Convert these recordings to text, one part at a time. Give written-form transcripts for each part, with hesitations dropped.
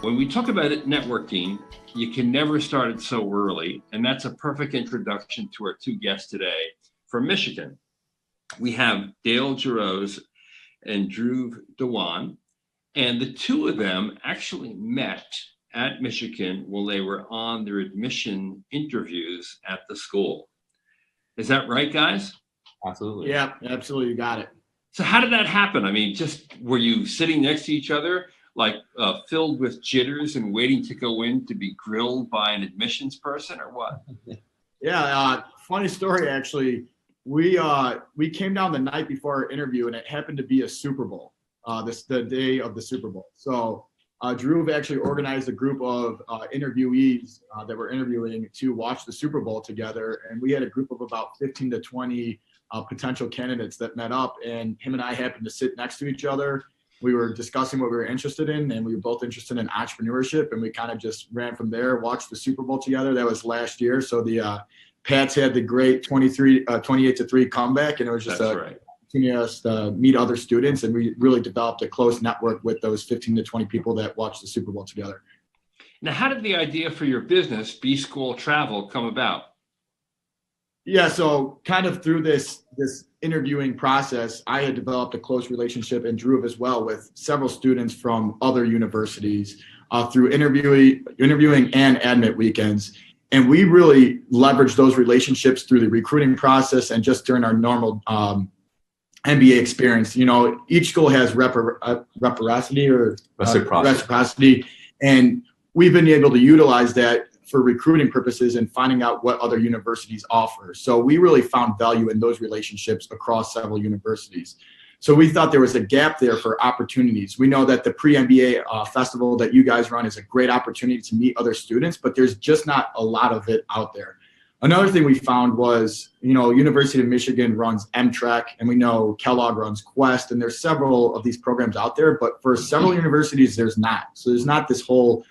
When we talk about it, networking, you can never start it so early. And that's a perfect introduction to our two guests today from Michigan. We have Dale Jarosz and Dhawan. And the two of them actually met at Michigan while they were on their admission interviews at the school. Is that right, guys? Absolutely. Yeah, absolutely. You got it. So how did that happen? I mean, just were you sitting next to each other, like filled with jitters and waiting to go in to be grilled by an admissions person, or what? Yeah, funny story actually. We came down the night before our interview, and it happened to be a Super Bowl. The day of the Super Bowl. So Drew actually organized a group of interviewees that were interviewing to watch the Super Bowl together, and we had a group of about 15 to 20 potential candidates that met up, and him and I happened to sit next to each other. We were discussing what we were interested in, and we were both interested in entrepreneurship, and we kind of just ran from there, watched the Super Bowl together. That was last year. So the Pats had the great 28-3 comeback, and it was just opportunity for us to meet other students, and we really developed a close network with those 15 to 20 people that watched the Super Bowl together. Now, how did the idea for your business, Bschool Travel, come about? Yeah, so kind of through this interviewing process, I had developed a close relationship, and Drew as well, with several students from other universities through interviewing and admit weekends. And we really leveraged those relationships through the recruiting process and just during our normal MBA experience. You know, each school has reciprocity, and we've been able to utilize that for recruiting purposes and finding out what other universities offer. So we really found value in those relationships across several universities. So we thought there was a gap there for opportunities. We know that the pre-MBA festival that you guys run is a great opportunity to meet other students, but there's just not a lot of it out there. Another thing we found was, you know, University of Michigan runs MTrek, and we know Kellogg runs Quest, and there's several of these programs out there, but for several universities, there's not. So there's not this whole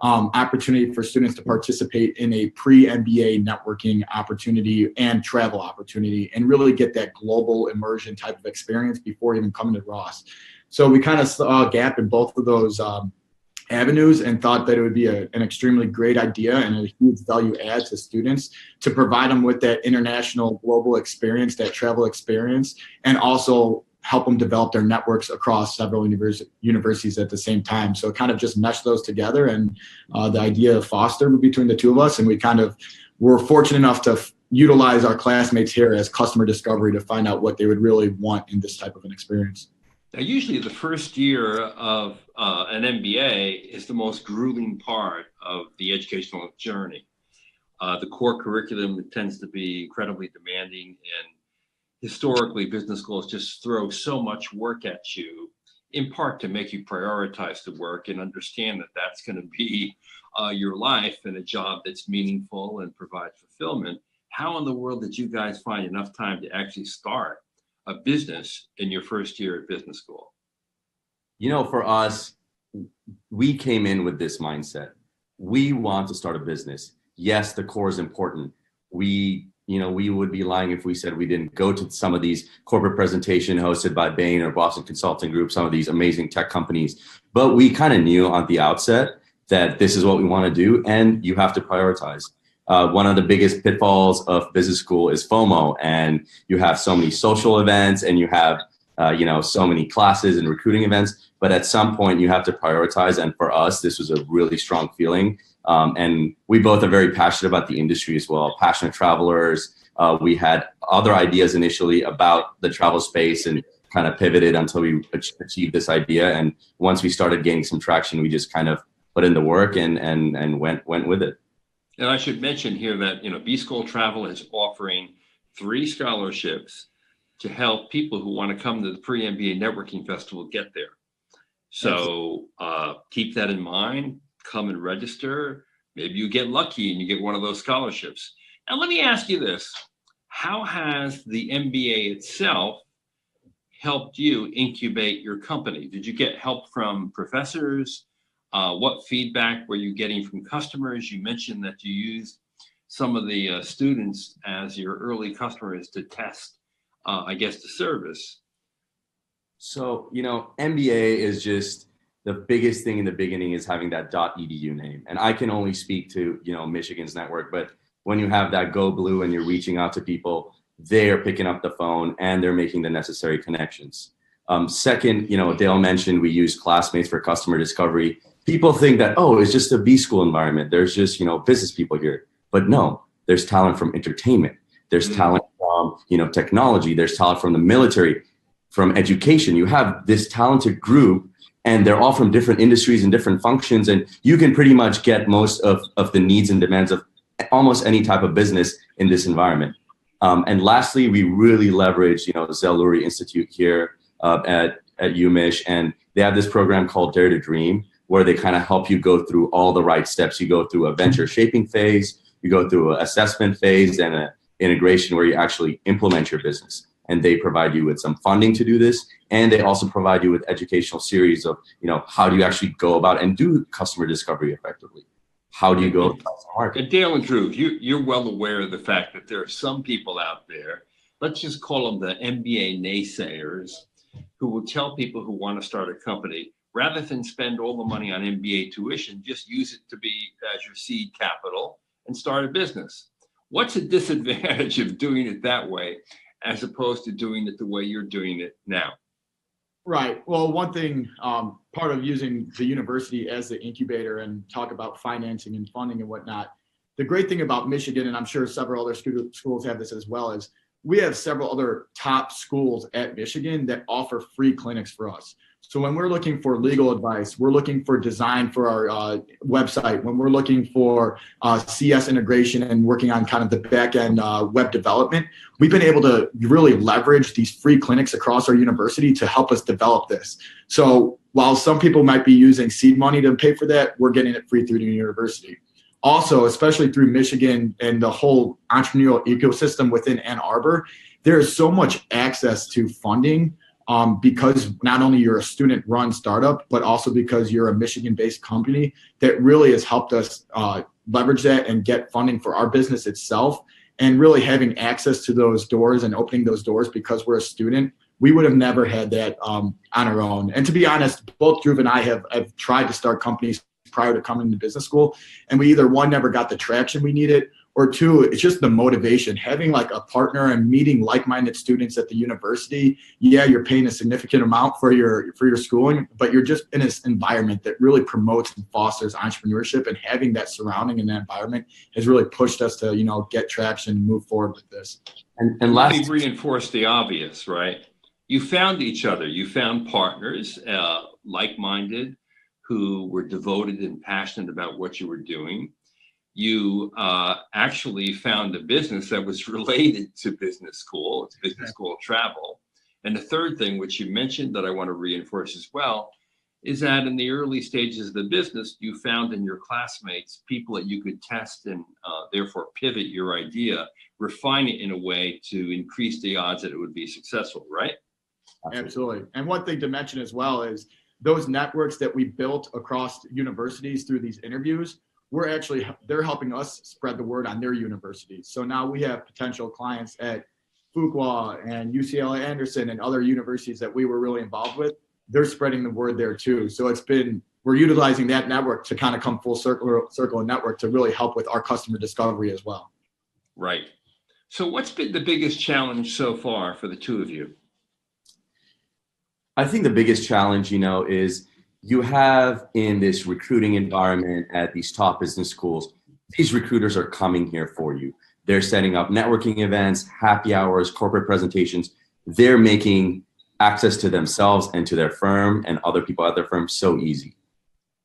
opportunity for students to participate in a pre-MBA networking opportunity and travel opportunity and really get that global immersion type of experience before even coming to Ross. So we kind of saw a gap in both of those avenues and thought that it would be an extremely great idea and a huge value add to students to provide them with that international global experience, that travel experience, and also help them develop their networks across several universities at the same time. So kind of just mesh those together, and the idea fostered between the two of us, and we kind of were fortunate enough to utilize our classmates here as customer discovery to find out what they would really want in this type of an experience. Now, usually the first year of an MBA is the most grueling part of the educational journey. The core curriculum tends to be incredibly demanding, and historically business schools just throw so much work at you, in part to make you prioritize the work and understand that that's going to be your life and a job that's meaningful and provides fulfillment. How in the world did you guys find enough time to actually start a business in your first year at business school? You know, for us, we came in with this mindset. We want to start a business. Yes, the core is important. We would be lying if we said we didn't go to some of these corporate presentation hosted by Byrne or Boston Consulting Group, some of these amazing tech companies. But we kind of knew on the outset that this is what we want to do, and you have to prioritize. One of the biggest pitfalls of business school is FOMO, and you have so many social events, and you have so many classes and recruiting events. But at some point, you have to prioritize. And for us, this was a really strong feeling. And we both are very passionate about the industry as well, passionate travelers. We had other ideas initially about the travel space and kind of pivoted until we achieved this idea. And once we started gaining some traction, we just kind of put in the work and went with it. And I should mention here that, Bschool Travel is offering 3 scholarships to help people who want to come to the pre-MBA networking festival get there. So keep that in mind. Come and register. Maybe you get lucky and you get one of those scholarships. Now, let me ask you this. How has the MBA itself helped you incubate your company? Did you get help from professors? What feedback were you getting from customers? You mentioned that you used some of the students as your early customers to test, the service. So, MBA is just the biggest thing in the beginning is having that .edu name. And I can only speak to, Michigan's network, but when you have that Go Blue and you're reaching out to people, they're picking up the phone and they're making the necessary connections. Second, Dale mentioned we use classmates for customer discovery. People think that, oh, it's just a B-school environment. There's just, business people here. But no, there's talent from entertainment. There's talent from, technology. There's talent from the military, from education. You have this talented group and they're all from different industries and different functions. And you can pretty much get most of the needs and demands of almost any type of business in this environment. And lastly, we really leverage, the Zelluri Institute here at UMich. And they have this program called Dare to Dream, where they kind of help you go through all the right steps. You go through a venture shaping phase, you go through an assessment phase, and an integration where you actually implement your business. And they provide you with some funding to do this. And they also provide you with educational series of, how do you actually go about and do customer discovery effectively? How do you go across the market? And Dale and Drew, you're well aware of the fact that there are some people out there, let's just call them the MBA naysayers, who will tell people who want to start a company, rather than spend all the money on MBA tuition, just use it to be as your seed capital and start a business. What's a disadvantage of doing it that way as opposed to doing it the way you're doing it now? Right. Well, one thing, part of using the university as the incubator and talk about financing and funding and whatnot, the great thing about Michigan, and I'm sure several other schools have this as well, is we have several other top schools at Michigan that offer free clinics for us. So when we're looking for legal advice, we're looking for design for our website, when we're looking for CS integration and working on kind of the back end web development, we've been able to really leverage these free clinics across our university to help us develop this. So while some people might be using seed money to pay for that, we're getting it free through the university. Also, especially through Michigan and the whole entrepreneurial ecosystem within Ann Arbor, there is so much access to funding because not only you're a student-run startup, but also because you're a Michigan-based company that really has helped us leverage that and get funding for our business itself. And really having access to those doors and opening those doors because we're a student, we would have never had that on our own. And to be honest, both Drew and I have tried to start companies prior to coming to business school, and we either one, never got the traction we needed, or two, it's just the motivation. Having like a partner and meeting like-minded students at the university, yeah, you're paying a significant amount for your schooling, but you're just in this environment that really promotes and fosters entrepreneurship, and having that surrounding in that environment has really pushed us to, get traction and move forward with this. And let me reinforce the obvious, right? You found each other, you found partners, like-minded, who were devoted and passionate about what you were doing. You actually found a business that was related to business school. It's Bschool Travel. And the third thing, which you mentioned that I want to reinforce as well, is that in the early stages of the business, you found in your classmates people that you could test and therefore pivot your idea, refine it in a way to increase the odds that it would be successful, right? Absolutely. And one thing to mention as well is those networks that we built across universities through these interviews, they're helping us spread the word on their universities. So now we have potential clients at Fuqua and UCLA Anderson and other universities that we were really involved with. They're spreading the word there too. So we're utilizing that network to kind of come full circle and network to really help with our customer discovery as well. Right. So what's been the biggest challenge so far for the two of you? I think the biggest challenge, is you have in this recruiting environment at these top business schools, these recruiters are coming here for you. They're setting up networking events, happy hours, corporate presentations. They're making access to themselves and to their firm and other people at their firm so easy.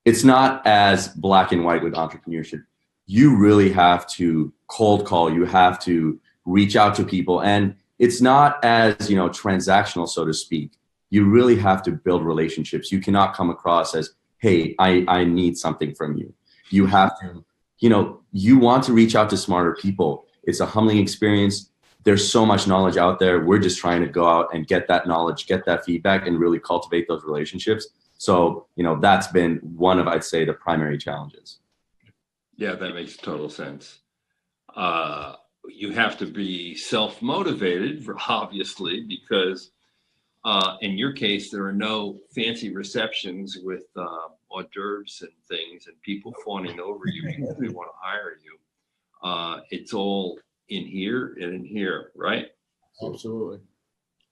It's not as black and white with entrepreneurship. You really have to cold call. You have to reach out to people. And it's not as, transactional, so to speak. You really have to build relationships. You cannot come across as, hey, I need something from you. You have to, you want to reach out to smarter people. It's a humbling experience. There's so much knowledge out there. We're just trying to go out and get that knowledge, get that feedback, and really cultivate those relationships. So, that's been one of, I'd say, the primary challenges. Yeah, that makes total sense. You have to be self-motivated, obviously, because In your case, there are no fancy receptions with hors d'oeuvres and things and people fawning over you because they want to hire you. It's all in here and in here, right? Absolutely.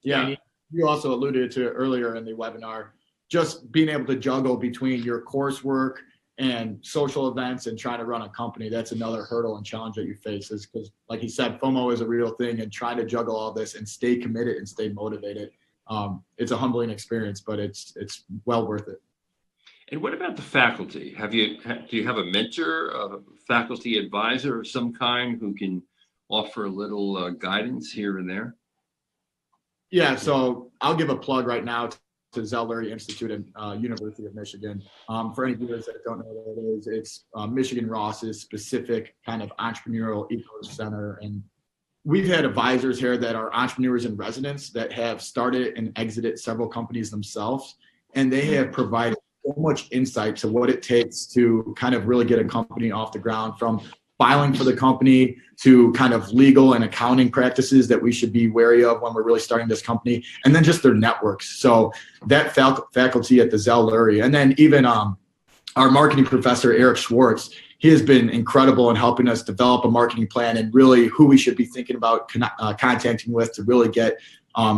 Yeah. And you also alluded to it earlier in the webinar, just being able to juggle between your coursework and social events and trying to run a company. That's another hurdle and challenge that you face, is because, like you said, FOMO is a real thing, and trying to juggle all this and stay committed and stay motivated. It's a humbling experience, but it's well worth it. And what about the faculty? Do you have a mentor, a faculty advisor of some kind who can offer a little guidance here and there? Yeah, so I'll give a plug right now to Zell Lurie Institute and University of Michigan. For any viewers that don't know what it is, it's Michigan Ross's specific kind of entrepreneurial eco center. And we've had advisors here that are entrepreneurs in residence that have started and exited several companies themselves. And they have provided so much insight to what it takes to kind of really get a company off the ground, from filing for the company to kind of legal and accounting practices that we should be wary of when we're really starting this company, and then just their networks. So that faculty at the Zell Lurie, and then even our marketing professor, Eric Schwartz, he has been incredible in helping us develop a marketing plan and really who we should be thinking about contacting with to really get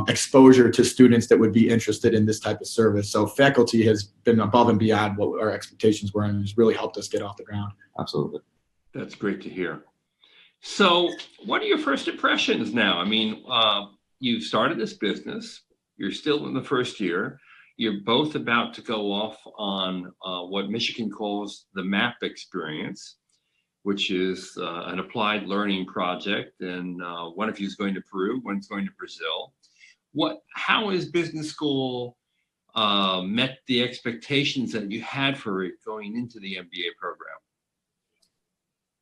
exposure to students that would be interested in this type of service. So faculty has been above and beyond what our expectations were, and has really helped us get off the ground. Absolutely. That's great to hear. So what are your first impressions now? I mean, you've started this business. You're still in the first year. You're both about to go off on what Michigan calls the MAP experience, which is an applied learning project. And one of you is going to Peru, one's going to Brazil. How has business school met the expectations that you had for it going into the MBA program?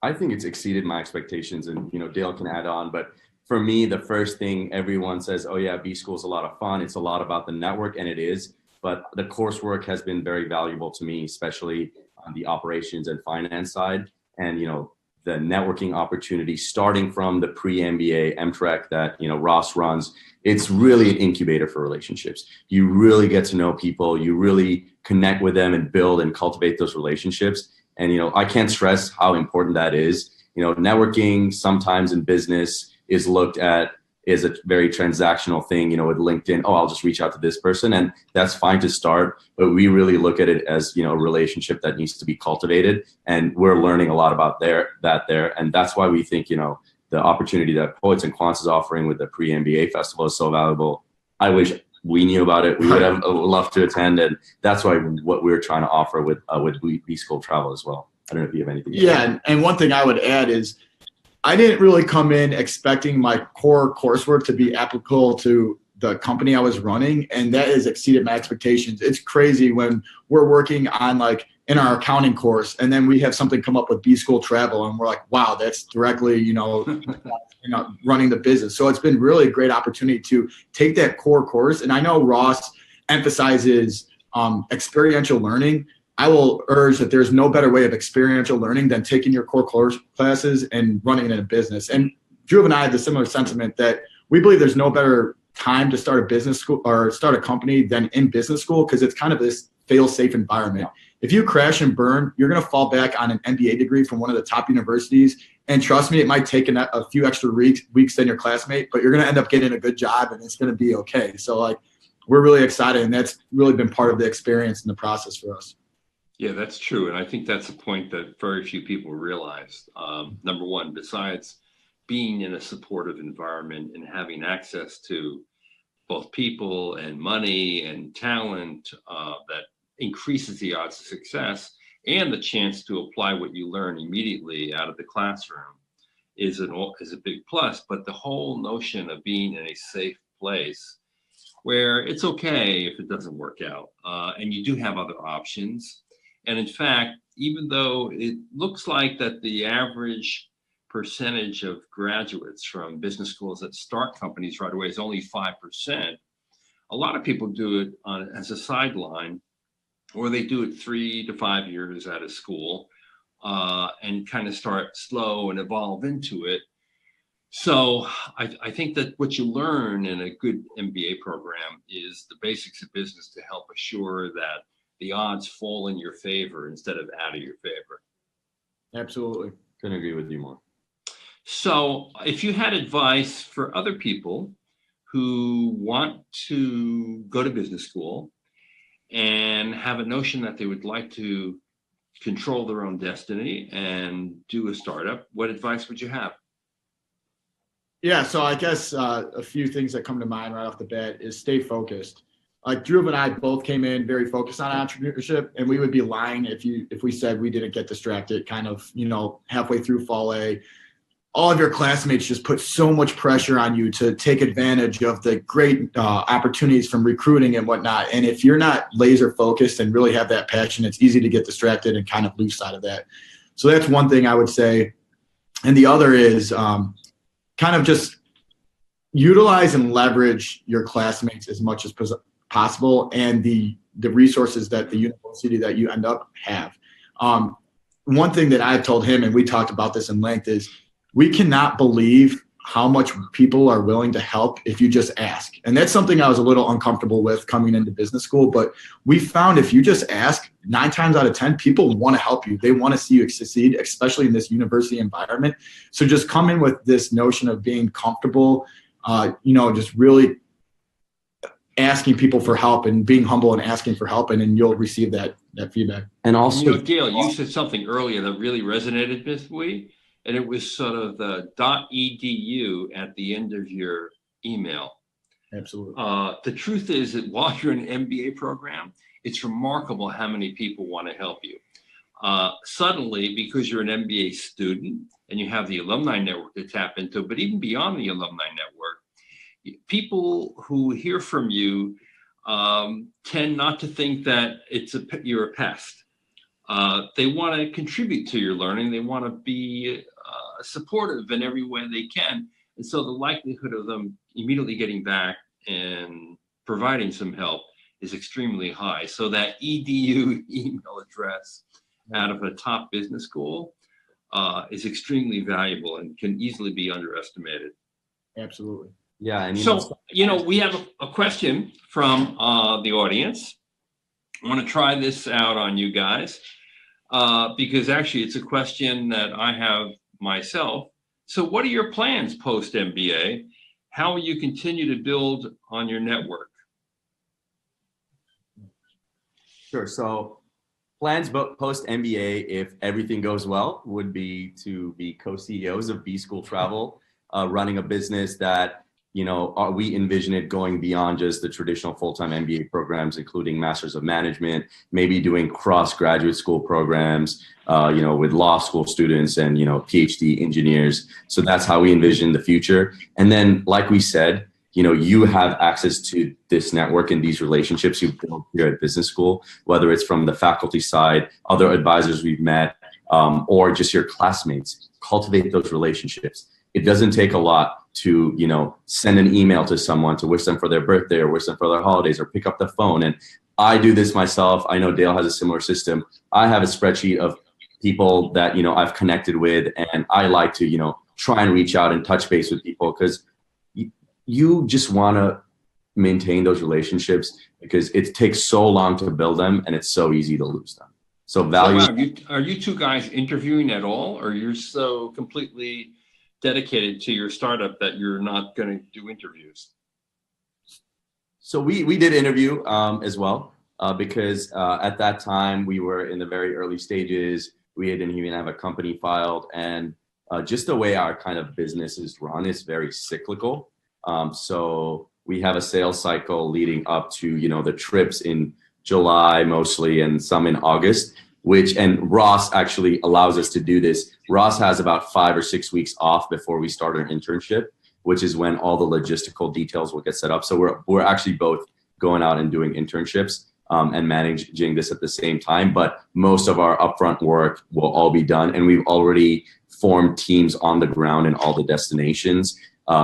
I think it's exceeded my expectations, and Dale can add on, but for me, the first thing everyone says, oh yeah, B-School is a lot of fun. It's a lot about the network, and it is, but the coursework has been very valuable to me, especially on the operations and finance side. And, the networking opportunity starting from the pre-MBA MTrek that, Ross runs, it's really an incubator for relationships. You really get to know people, you really connect with them and build and cultivate those relationships. And, I can't stress how important that is. Networking sometimes in business is looked at as a very transactional thing, with LinkedIn. Oh, I'll just reach out to this person, and that's fine to start. But we really look at it as, a relationship that needs to be cultivated. And we're learning a lot about that. And that's why we think, the opportunity that Poets&Quants is offering with the pre-MBA festival is so valuable. I wish we knew about it. We would have loved to attend, and that's why what we're trying to offer with Bschool Travel as well. I don't know if you have anything. Yeah, and one thing I would add is I didn't really come in expecting my core coursework to be applicable to the company I was running, and that has exceeded my expectations. It's crazy when we're working on in our accounting course, and then we have something come up with Bschool Travel, and we're like, wow, that's directly, running the business. So it's been really a great opportunity to take that core course. And I know Ross emphasizes experiential learning. I will urge that there's no better way of experiential learning than taking your core course classes and running it in a business. And Drew and I have the similar sentiment that we believe there's no better time to start a business school or start a company than in business school, because it's kind of this fail-safe environment. If you crash and burn, you're going to fall back on an MBA degree from one of the top universities. And trust me, it might take a few extra weeks than your classmate, but you're going to end up getting a good job, and it's going to be okay. So we're really excited, and that's really been part of the experience and the process for us. Yeah, that's true. And I think that's a point that very few people realize. Number one, besides being in a supportive environment and having access to both people and money and talent that increases the odds of success, and the chance to apply what you learn immediately out of the classroom is a big plus. But the whole notion of being in a safe place where it's okay if it doesn't work out, and you do have other options. And in fact, even though it looks like that the average percentage of graduates from business schools that start companies right away is only 5%, a lot of people do it as a sideline, or they do it 3 to 5 years out of school and kind of start slow and evolve into it. So I think that what you learn in a good MBA program is the basics of business to help assure that the odds fall in your favor instead of out of your favor. Absolutely. Couldn't agree with you more. So if you had advice for other people who want to go to business school and have a notion that they would like to control their own destiny and do a startup, what advice would you have? Yeah, so I guess a few things that come to mind right off the bat is stay focused. Like Drew and I both came in very focused on entrepreneurship, and we would be lying if we said we didn't get distracted kind of, halfway through fall A. All of your classmates just put so much pressure on you to take advantage of the great opportunities from recruiting and whatnot. And if you're not laser focused and really have that passion, it's easy to get distracted and kind of lose sight of that. So that's one thing I would say. And the other is kind of just utilize and leverage your classmates as much as possible and the resources that the university that you end up have. One thing that I've told him, and we talked about this in length, is we cannot believe how much people are willing to help if you just ask. And that's something I was a little uncomfortable with coming into business school, but we found if you just ask, 9 times out of 10, people want to help you. They want to see you succeed, especially in this university environment. So just come in with this notion of being comfortable, just really asking people for help and being humble and asking for help, and then you'll receive that feedback. And also, Gail, you said something earlier that really resonated with me. And it was sort of the .edu at the end of your email. Absolutely. The truth is that while you're in an MBA program, it's remarkable how many people want to help you. Suddenly, because you're an MBA student and you have the alumni network to tap into, but even beyond the alumni network, people who hear from you tend not to think that you're a pest. They want to contribute to your learning. They want to be supportive in every way they can. And so the likelihood of them immediately getting back and providing some help is extremely high. So that EDU email address out of a top business school is extremely valuable and can easily be underestimated. Absolutely. Yeah. And we have a question from the audience. I want to try this out on you guys because actually it's a question that I have myself. So what are your plans post-MBA? How will you continue to build on your network? Sure. So plans post-MBA, if everything goes well, would be to be co-CEOs of Bschool Travel, running a business that we envision it going beyond just the traditional full-time MBA programs, including Masters of Management, maybe doing cross-graduate school programs, with law school students and, PhD engineers. So that's how we envision the future. And then, like we said, you have access to this network and these relationships you build here at business school, whether it's from the faculty side, other advisors we've met, or just your classmates. Cultivate those relationships. It doesn't take a lot to, send an email to someone to wish them for their birthday or wish them for their holidays or pick up the phone. And I do this myself. I know Dale has a similar system. I have a spreadsheet of people that, I've connected with, and I like to, try and reach out and touch base with people because you just want to maintain those relationships because it takes so long to build them and it's so easy to lose them. So value. So, are you two guys interviewing at all, or you're so completely dedicated to your startup that you're not going to do interviews? So we did interview as well because at that time we were in the very early stages. We didn't even have a company filed, and just the way our kind of business is run is very cyclical. So we have a sales cycle leading up to the trips in July mostly and some in August. And Ross actually allows us to do this. Ross has about 5 or 6 weeks off before we start our internship, which is when all the logistical details will get set up. So we're actually both going out and doing internships and managing this at the same time. But most of our upfront work will all be done. And we've already formed teams on the ground in all the destinations.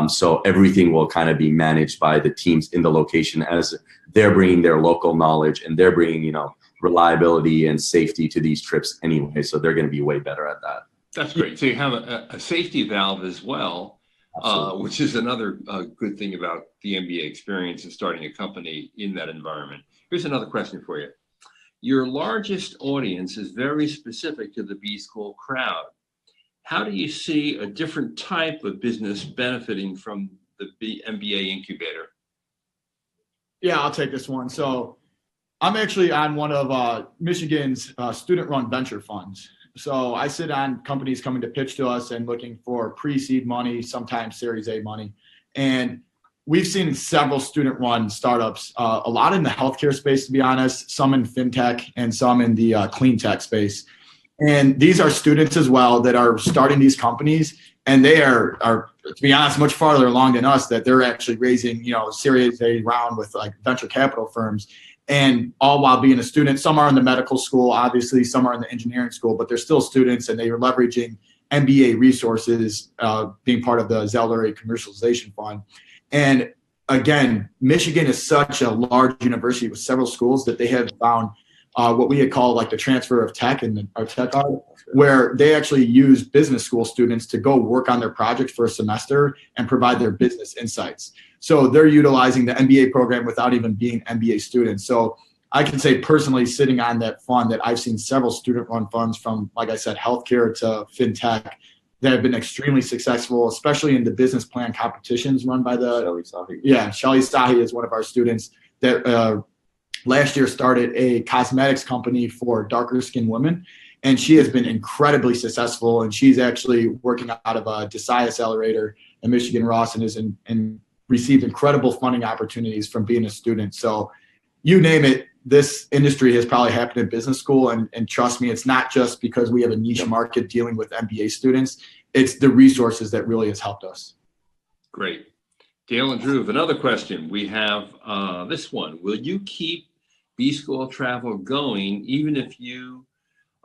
So everything will kind of be managed by the teams in the location as they're bringing their local knowledge and they're bringing, reliability and safety to these trips anyway. So they're going to be way better at that. That's great. So you have a safety valve as well Absolutely. which is another good thing about the MBA experience and starting a company in that environment. Here's another question for you. Your largest audience is very specific to the B-School crowd. How do you see a different type of business benefiting from the MBA incubator? Yeah, I'll take this one. So I'm actually on one of Michigan's student-run venture funds. So I sit on companies coming to pitch to us and looking for pre-seed money, sometimes Series A money. And we've seen several student-run startups, a lot in the healthcare space, to be honest, some in fintech and some in the clean tech space. And these are students as well that are starting these companies, and they are, to be honest, much farther along than us, that they're actually raising, Series A round with like venture capital firms. And all while being a student. Some are in the medical school, obviously, some are in the engineering school, but they're still students, and they are leveraging MBA resources, being part of the Zeller Commercialization Fund. And again, Michigan is such a large university with several schools that they have found what we had called like the transfer of tech in our tech art, where they actually use business school students to go work on their projects for a semester and provide their business insights. So they're utilizing the MBA program without even being MBA students. So I can say personally, sitting on that fund, that I've seen several student-run funds from, like I said, healthcare to fintech that have been extremely successful, especially in the business plan competitions run by the Shelly Sahi. Yeah, Shelly Sahi is one of our students that last year started a cosmetics company for darker skinned women. And she has been incredibly successful. And she's actually working out of a Desai Accelerator in Michigan Ross, and is and received incredible funding opportunities from being a student. So you name it, this industry has probably happened in business school. And trust me, it's not just because we have a niche market dealing with MBA students. It's the resources that really has helped us. Great. Dale and Drew, another question. We have this one. Will you keep B-School Travel going even if you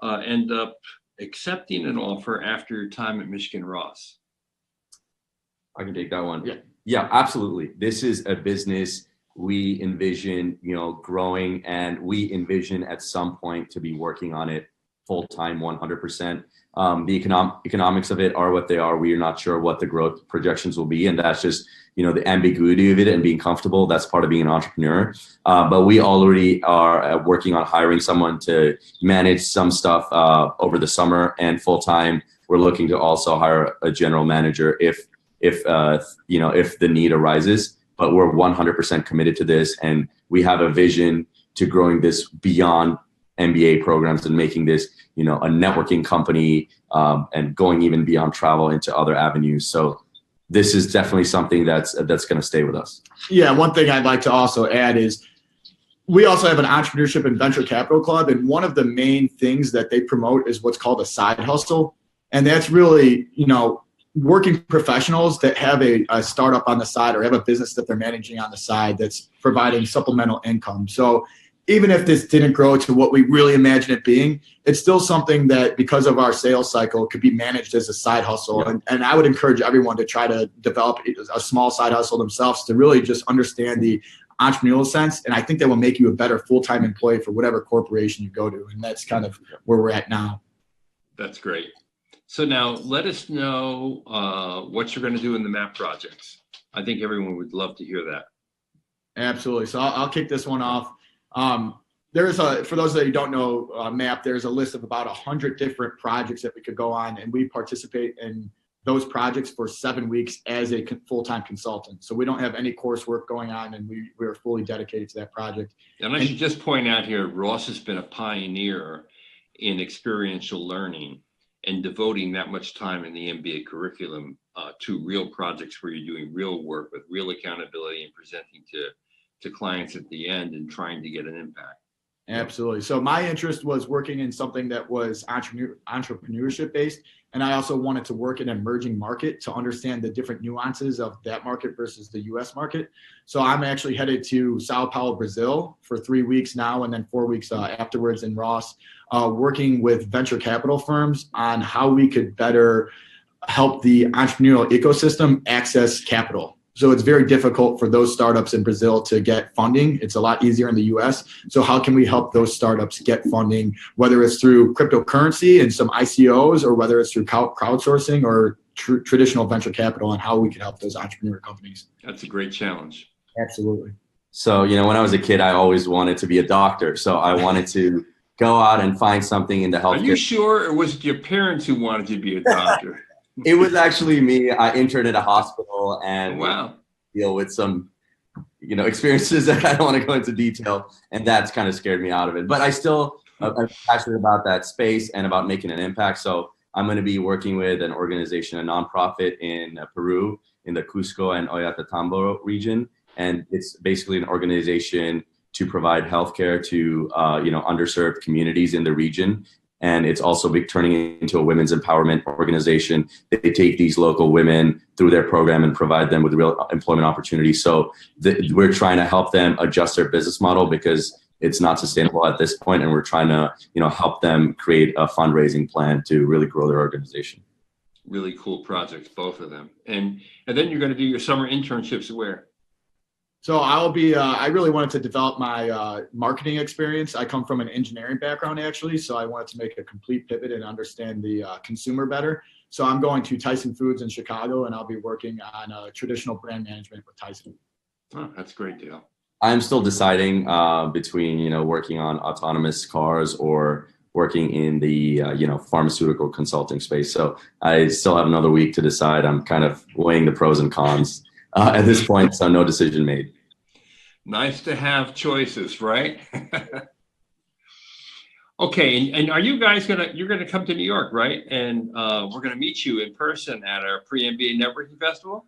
end up accepting an offer after your time at Michigan Ross? I can take that one. Yeah. Yeah, absolutely. This is a business we envision, growing, and we envision at some point to be working on it full time, 100%. The economics of it are what they are. We are not sure what the growth projections will be, and that's just the ambiguity of it and being comfortable. That's part of being an entrepreneur. But we already are working on hiring someone to manage some stuff over the summer, and full time. We're looking to also hire a general manager if the need arises. But we're 100% committed to this, and we have a vision to growing this beyond MBA programs and making this, a networking company, and going even beyond travel into other avenues. So this is definitely something that's going to stay with us. Yeah, one thing I'd like to also add is we also have an entrepreneurship and venture capital club, and one of the main things that they promote is what's called a side hustle, and that's really, working professionals that have a startup on the side or have a business that they're managing on the side that's providing supplemental income. So even if this didn't grow to what we really imagine it being, it's still something that, because of our sales cycle, could be managed as a side hustle. Yeah. And I would encourage everyone to try to develop a small side hustle themselves to really just understand the entrepreneurial sense. And I think that will make you a better full-time employee for whatever corporation you go to. And that's kind of where we're at now. That's great. So now let us know what you're going to do in the MAP projects. I think everyone would love to hear that. Absolutely. So I'll kick this one off. For those that you don't know, MAP, there's a list of about 100 different projects that we could go on, and we participate in those projects for 7 weeks as a full-time consultant. So we don't have any coursework going on, and we are fully dedicated to that project. And I should just point out here, Ross has been a pioneer in experiential learning and devoting that much time in the MBA curriculum to real projects where you're doing real work with real accountability and presenting to clients at the end and trying to get an impact. Absolutely. So my interest was working in something that was entrepreneurship based. And I also wanted to work in an emerging market to understand the different nuances of that market versus the US market. So I'm actually headed to Sao Paulo, Brazil for 3 weeks now, and then 4 weeks afterwards in Ross, working with venture capital firms on how we could better help the entrepreneurial ecosystem access capital. So it's very difficult for those startups in Brazil to get funding. It's a lot easier in the US. So how can we help those startups get funding, whether it's through cryptocurrency and some ICOs, or whether it's through crowdsourcing or traditional venture capital and how we can help those entrepreneur companies. That's a great challenge. Absolutely. So, when I was a kid, I always wanted to be a doctor. So I wanted to go out and find something in the healthcare. Are you sure, or was it your parents who wanted you to be a doctor? It was actually me. I interned at a hospital and Wow. deal with some, experiences that I don't want to go into detail. And that's kind of scared me out of it. But I'm passionate about that space and about making an impact. So I'm going to be working with an organization, a nonprofit in Peru, in the Cusco and Ollantaytambo region. And it's basically an organization to provide healthcare to, underserved communities in the region. And it's also turning into a women's empowerment organization. They take these local women through their program and provide them with real employment opportunities. So we're trying to help them adjust their business model because it's not sustainable at this point. And we're trying to, help them create a fundraising plan to really grow their organization. Really cool projects, both of them. And then you're going to do your summer internships where? So I'll be, I really wanted to develop my marketing experience. I come from an engineering background, actually. So I wanted to make a complete pivot and understand the consumer better. So I'm going to Tyson Foods in Chicago, and I'll be working on traditional brand management with Tyson. Oh, that's great, Dale. I'm still deciding between, working on autonomous cars or working in the, pharmaceutical consulting space. So I still have another week to decide. I'm kind of weighing the pros and cons at this point. So no decision made. Nice to have choices, right? Okay, and are you guys you're gonna come to New York, right? And we're gonna meet you in person at our pre-MBA networking festival?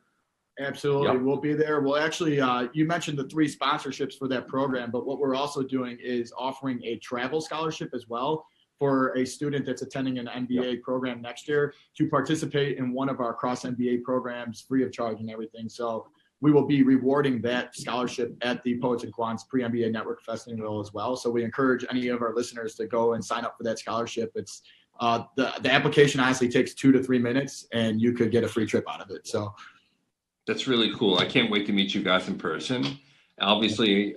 Absolutely. Yep. We'll be there. Well, actually, you mentioned the 3 sponsorships for that program, but what we're also doing is offering a travel scholarship as well for a student that's attending an MBA program next year to participate in one of our cross MBA programs free of charge and everything. So we will be rewarding that scholarship at the Poets&Quants pre-MBA network festival as well. So we encourage any of our listeners to go and sign up for that scholarship. It's the application honestly takes 2 to 3 minutes and you could get a free trip out of it. So that's really cool. I can't wait to meet you guys in person. Obviously,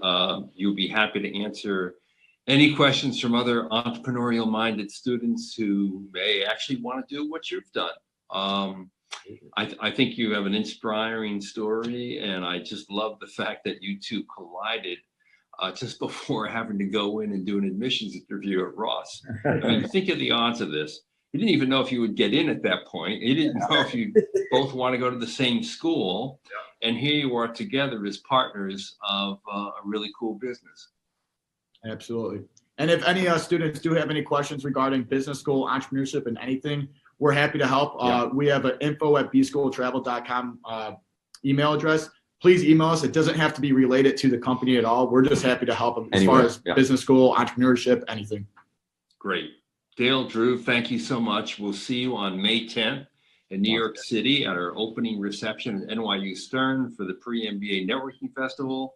you'll be happy to answer any questions from other entrepreneurial minded students who may actually want to do what you've done. I think you have an inspiring story, and I just love the fact that you two collided just before having to go in and do an admissions interview at Ross. I mean, think of the odds of this. You didn't even know if you would get in at that point. You didn't know if you both want to go to the same school. Yeah. And here you are together as partners of a really cool business. Absolutely. And if any students do have any questions regarding business school, entrepreneurship, and anything, we're happy to help. We have an info@bschooltravel.com email address. Please email us. It doesn't have to be related to the company at all. We're just happy to help them as far as business school, entrepreneurship, anything. Great. Dale, Drew, thank you so much. We'll see you on May 10th in New York City at our opening reception at NYU Stern for the Pre-MBA Networking Festival.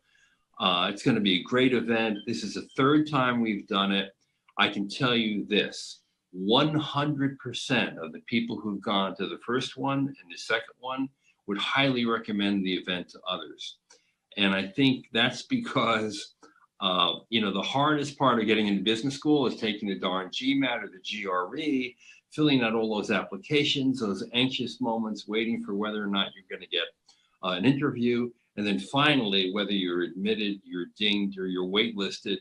It's going to be a great event. This is the 3rd time we've done it. I can tell you this, 100% of the people who've gone to the first one and the second one would highly recommend the event to others. And I think that's because the hardest part of getting into business school is taking the darn GMAT or the GRE, filling out all those applications, those anxious moments, waiting for whether or not you're going to get an interview. And then finally, whether you're admitted, you're dinged, or you're waitlisted,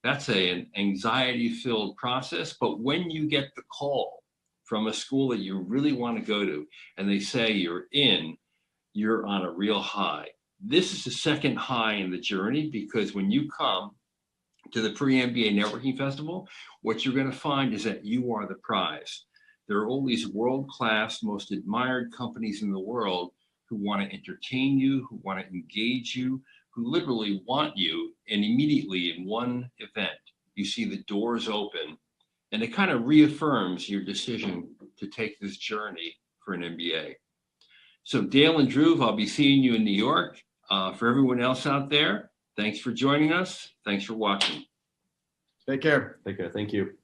that's an anxiety-filled process. But when you get the call from a school that you really want to go to, and they say you're in, you're on a real high. This is the second high in the journey, because when you come to the Pre-MBA Networking Festival, what you're going to find is that you are the prize. There are all these world-class, most admired companies in the world who want to entertain you, who want to engage you, who literally want you, and immediately in one event, you see the doors open, and it kind of reaffirms your decision to take this journey for an MBA. So Dale and Drew, I'll be seeing you in New York. For everyone else out there, thanks for joining us. Thanks for watching. Take care. Take care. Thank you.